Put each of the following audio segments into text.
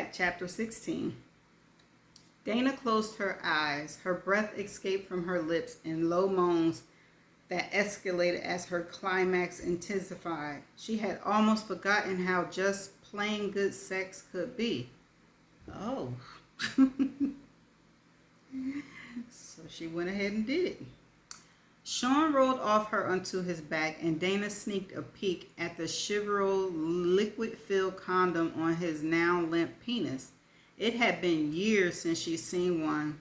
back, chapter 16. Dana closed her eyes. Her breath escaped from her lips in low moans that escalated as her climax intensified. She had almost forgotten how just plain good sex could be. Oh. So she went ahead and did it. Sean rolled off her onto his back, and Dana sneaked a peek at the Chivalry liquid-filled condom on his now limp penis. It had been years since she'd seen one.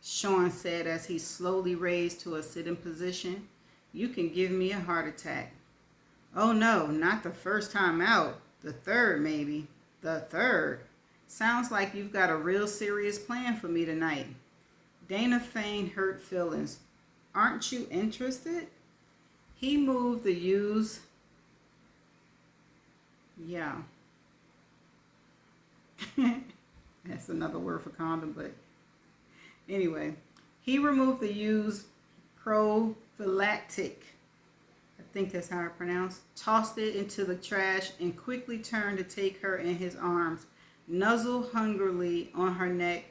Sean said as he slowly raised to a sitting position. You can give me a heart attack. Oh no, not the first time out. The third, maybe. The third. Sounds like you've got a real serious plan for me tonight. Dana feigned hurt feelings. Aren't you interested? He moved the used... Yeah. That's another word for condom, but... Anyway, he removed the used prophylactic, I think that's how it's pronounced, tossed it into the trash, and quickly turned to take her in his arms, nuzzled hungrily on her neck.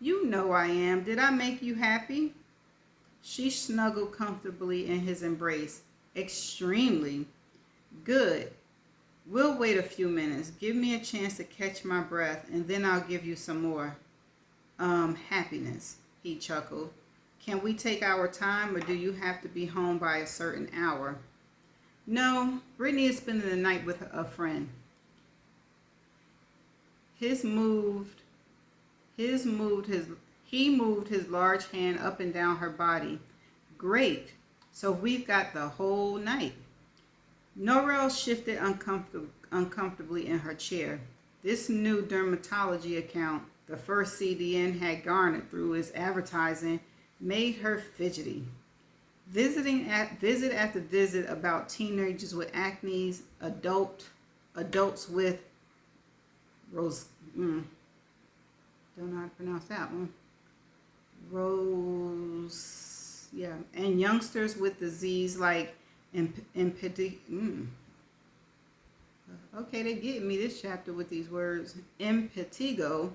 You know I am. Did I make you happy? She snuggled comfortably in his embrace. Extremely. Good. We'll wait a few minutes. Give me a chance to catch my breath, and then I'll give you some more. Happiness, he chuckled. Can we take our time, or do you have to be home by a certain hour? No, Brittany is spending the night with a friend. He moved his large hand up and down her body. Great. So we've got the whole night. Norrell shifted uncomfortably in her chair. This new dermatology account, the first CDN had garnered through its advertising, made her fidgety. Visit after visit about teenagers with acne, adults with don't know how to pronounce that one. And youngsters with disease like impetigo. Okay, they get me this chapter with these words. Impetigo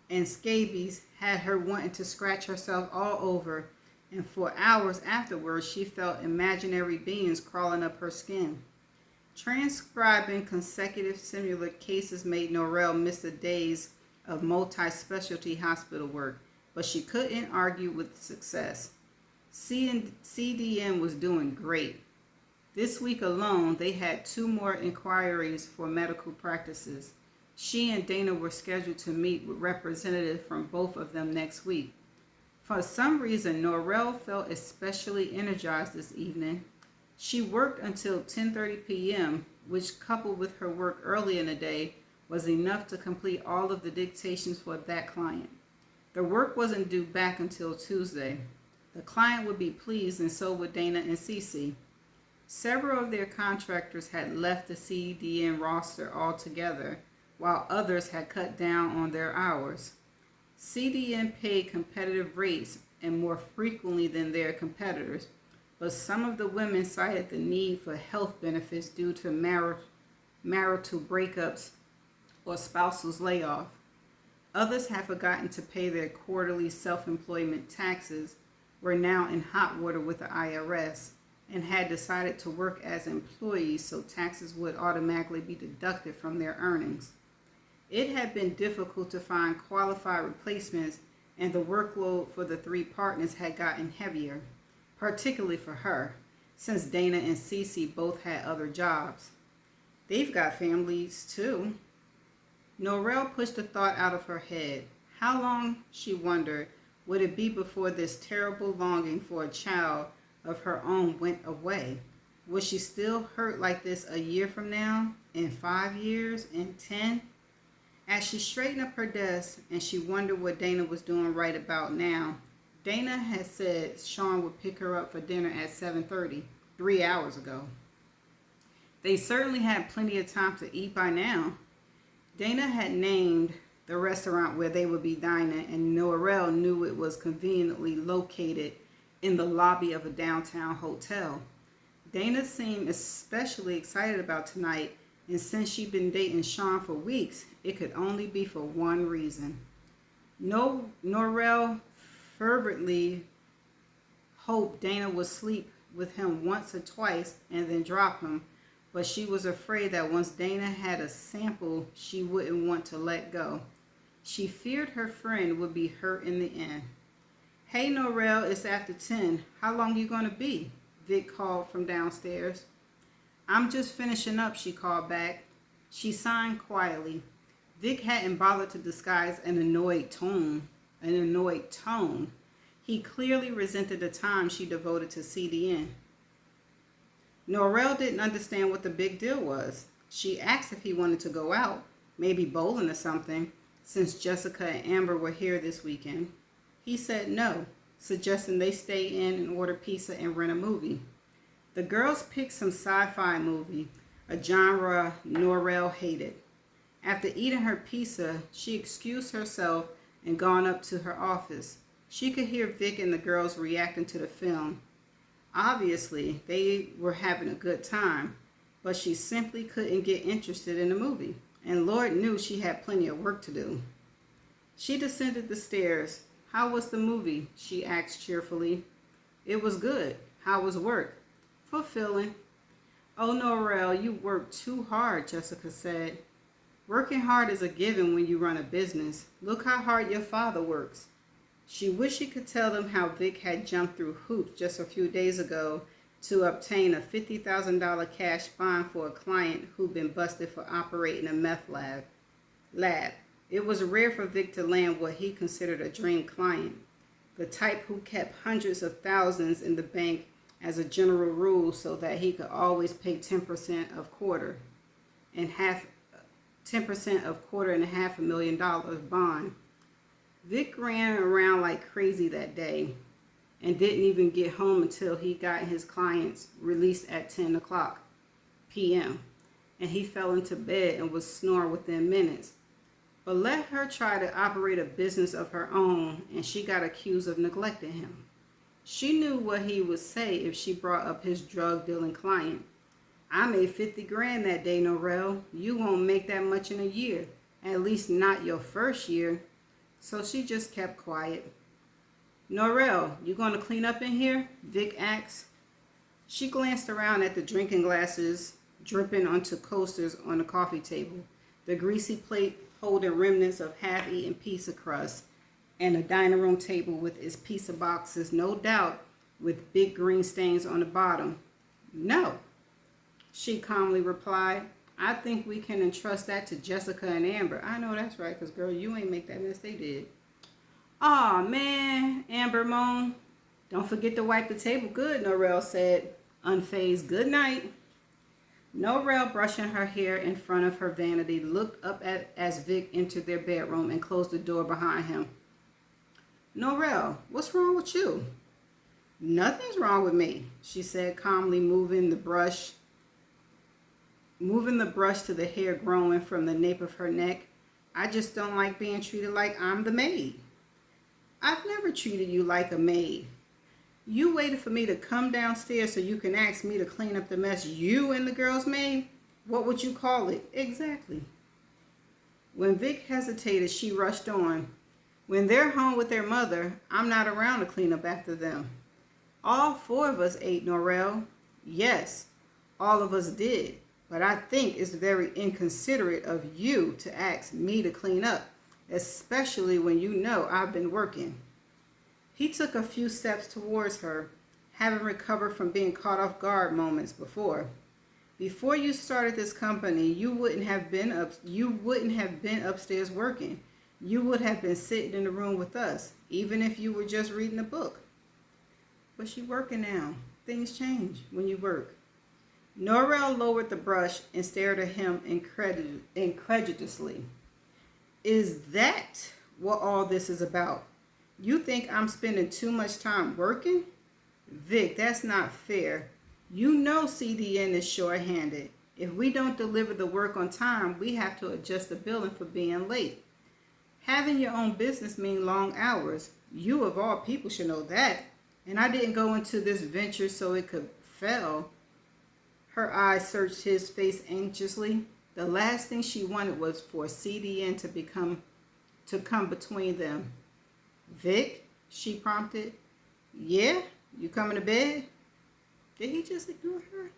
and scabies had her wanting to scratch herself all over, and for hours afterwards she felt imaginary beings crawling up her skin. Transcribing consecutive similar cases made Norrell miss the days of multi-specialty hospital work, but she couldn't argue with success. CDN was doing great. This week alone, they had 2 more inquiries for medical practices. She and Dana were scheduled to meet with representatives from both of them next week. For some reason, Norrell felt especially energized this evening. She worked until 10:30 p.m., which, coupled with her work early in the day, was enough to complete all of the dictations for that client. The work wasn't due back until Tuesday. The client would be pleased, and so would Dana and Cece. Several of their contractors had left the CDN roster altogether, while others had cut down on their hours. CDN paid competitive rates and more frequently than their competitors, but some of the women cited the need for health benefits due to marital breakups or spouse's layoff. Others had forgotten to pay their quarterly self-employment taxes, were now in hot water with the IRS, and had decided to work as employees so taxes would automatically be deducted from their earnings. It had been difficult to find qualified replacements, and the workload for the 3 partners had gotten heavier, particularly for her, since Dana and Cece both had other jobs. They've got families too. Norrell pushed the thought out of her head. How long, she wondered, would it be before this terrible longing for a child of her own went away? Would she still hurt like this a year from now, in 5 years, in 10? As she straightened up her desk and she wondered what Dana was doing right about now, Dana had said Sean would pick her up for dinner at 7:30, 3 hours ago. They certainly had plenty of time to eat by now. Dana had named the restaurant where they would be dining, and Norrell knew it was conveniently located in the lobby of a downtown hotel. Dana seemed especially excited about tonight, And since she'd been dating Sean for weeks, it could only be for one reason. No, Norrell fervently hoped Dana would sleep with him once or twice and then drop him, but she was afraid that once Dana had a sample, she wouldn't want to let go. She feared her friend would be hurt in the end. "Hey, Norrell, it's after 10. How long you gonna be?" Vic called from downstairs. "I'm just finishing up," she called back. She signed quietly. Vic hadn't bothered to disguise an annoyed tone. He clearly resented the time she devoted to CDN. Norrell didn't understand what the big deal was. She asked if he wanted to go out, maybe bowling or something, since Jessica and Amber were here this weekend. He said no, suggesting they stay in and order pizza and rent a movie. The girls picked some sci-fi movie, a genre Norrell hated. After eating her pizza, she excused herself and gone up to her office. She could hear Vic and the girls reacting to the film. Obviously, they were having a good time, but she simply couldn't get interested in the movie, and Lord knew she had plenty of work to do. She descended the stairs. "How was the movie?" she asked cheerfully. "It was good. How was work?" "Fulfilling." "Oh, Norrell, you work too hard," Jessica said. "Working hard is a given when you run a business. Look how hard your father works." She wished she could tell them how Vic had jumped through hoops just a few days ago to obtain a $50,000 cash bond for a client who'd been busted for operating a meth lab. It was rare for Vic to land what he considered a dream client, the type who kept hundreds of thousands in the bank as a general rule so that he could always pay 10% of quarter and a half $1,000,000 bond. Vic ran around like crazy that day and didn't even get home until he got his clients released at 10 o'clock p.m. and he fell into bed and was snoring within minutes. But let her try to operate a business of her own and she got accused of neglecting him. She knew what he would say if she brought up his drug dealing client. "I made 50 grand that day, Norrell. You won't make that much in a year, at least not your first year." So she just kept quiet. "Norrell, you going to clean up in here?" Vic asked. She glanced around at the drinking glasses dripping onto coasters on the coffee table, the greasy plate holding remnants of half-eaten pizza crust, and a dining room table with its pizza boxes, no doubt with big green stains on the bottom. "No," she calmly replied. "I think we can entrust that to Jessica and Amber." "I know that's right, because, girl, you ain't make that mess they did." "Aw, man," Amber moaned. "Don't forget to wipe the table good," Norrell said, unfazed. "Good night." Norrell, brushing her hair in front of her vanity, looked up as Vic entered their bedroom and closed the door behind him. "Norrell, what's wrong with you?" "Nothing's wrong with me," she said calmly, moving the brush to the hair growing from the nape of her neck. "I just don't like being treated like I'm the maid." "I've never treated you like a maid. You waited for me to come downstairs so you can ask me to clean up the mess you and the girls made? What would you call it?" "Exactly." When Vic hesitated, she rushed on. "When they're home with their mother, I'm not around to clean up after them." "All 4 of us ate, Norrell." "Yes, all of us did. But I think it's very inconsiderate of you to ask me to clean up, especially when you know I've been working." He took a few steps towards her, having recovered from being caught off guard moments before. "Before you started this company, you wouldn't have been upstairs working. You would have been sitting in the room with us, even if you were just reading a book." "But she's working now. Things change when you work." Norrell lowered the brush and stared at him incredulously. "Is that what all this is about? You think I'm spending too much time working?" "Vic, that's not fair. You know CDN is short-handed. If we don't deliver the work on time, we have to adjust the billing for being late. Having your own business means long hours. You of all people should know that. And I didn't go into this venture so it could fail." Her eyes searched his face anxiously. The last thing she wanted was for CDN to come between them. Vic, she prompted. Yeah, you coming to bed? Did he just ignore her?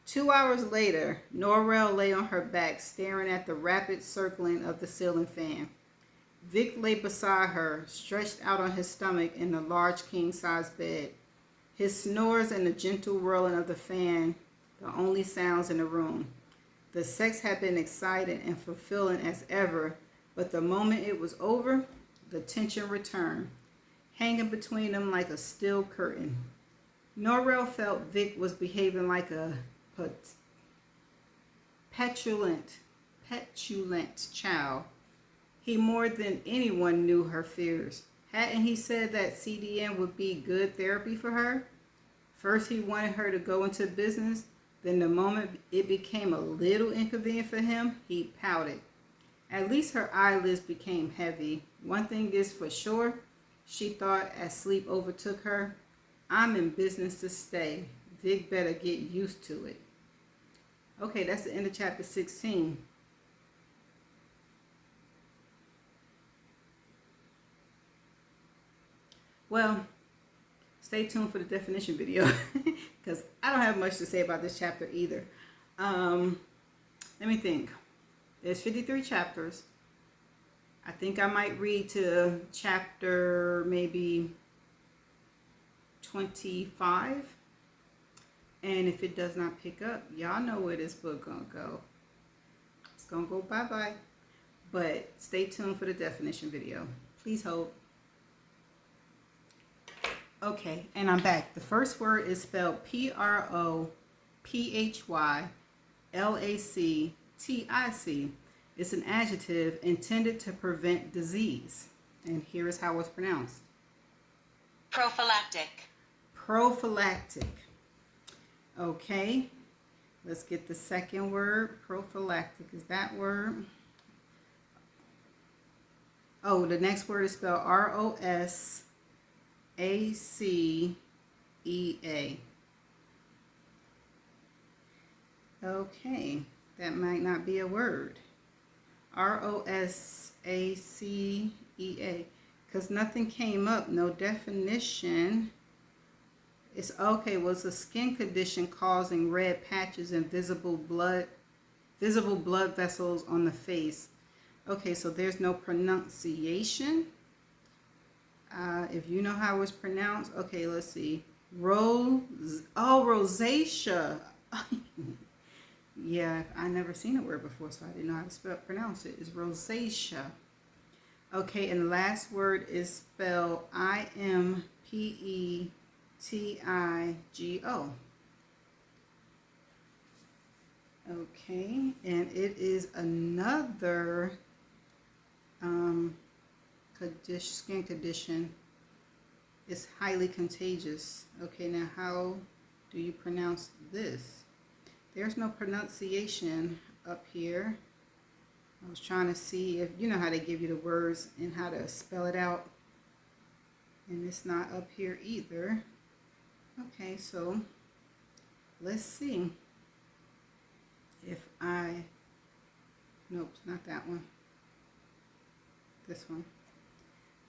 2 hours later, Norrell lay on her back, staring at the rapid circling of the ceiling fan. Vic lay beside her, stretched out on his stomach in the large king-size bed. His snores and the gentle whirling of the fan, the only sounds in the room. The sex had been exciting and fulfilling as ever, but the moment it was over, the tension returned, hanging between them like a steel curtain. Norrell felt Vic was behaving like a petulant child. He more than anyone knew her fears. Hadn't he said that CDN would be good therapy for her? First he wanted her to go into business, then the moment it became a little inconvenient for him, he pouted. At least her eyelids became heavy. One thing is for sure, she thought as sleep overtook her, I'm in business to stay. Vic better get used to it. Okay, that's the end of chapter 16. Well, stay tuned for the definition video because I don't have much to say about this chapter either. Let me think. There's 53 chapters. I think I might read to chapter maybe 25. And if it does not pick up, y'all know where this book gonna go. It's gonna go bye-bye. But stay tuned for the definition video. Please hold. Okay, and I'm back. The first word is spelled Prophylacitic. It's an adjective intended to prevent disease. And here is how it's pronounced. Prophylactic. Prophylactic. Okay, let's get the second word. Prophylactic is that word. Oh, the next word is spelled Rosacea. Okay, that might not be a word. Rosacea, because nothing came up, no definition. It's okay. Well, it's a skin condition causing red patches and visible blood vessels on the face. Okay, so there's no pronunciation. If you know how it's pronounced, okay, let's see. Rosacea. Yeah, I never seen a word before, so I didn't know how to pronounce it. It's rosacea. Okay, and the last word is spelled Impetigo. Okay, and it is another skin condition. It's highly contagious. Okay, now how do you pronounce this? There's no pronunciation up here. I was trying to see if you know how they give you the words and how to spell it out, and it's not up here either. Okay, so let's see if nope, not that one. This one.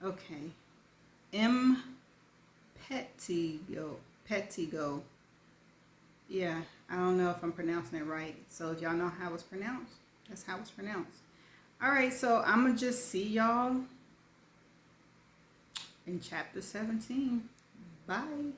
Okay. Impetigo. Yeah, I don't know if I'm pronouncing it right. So if y'all know how it's pronounced, that's how it's pronounced. All right, so I'm going to just see y'all in chapter 17. Bye.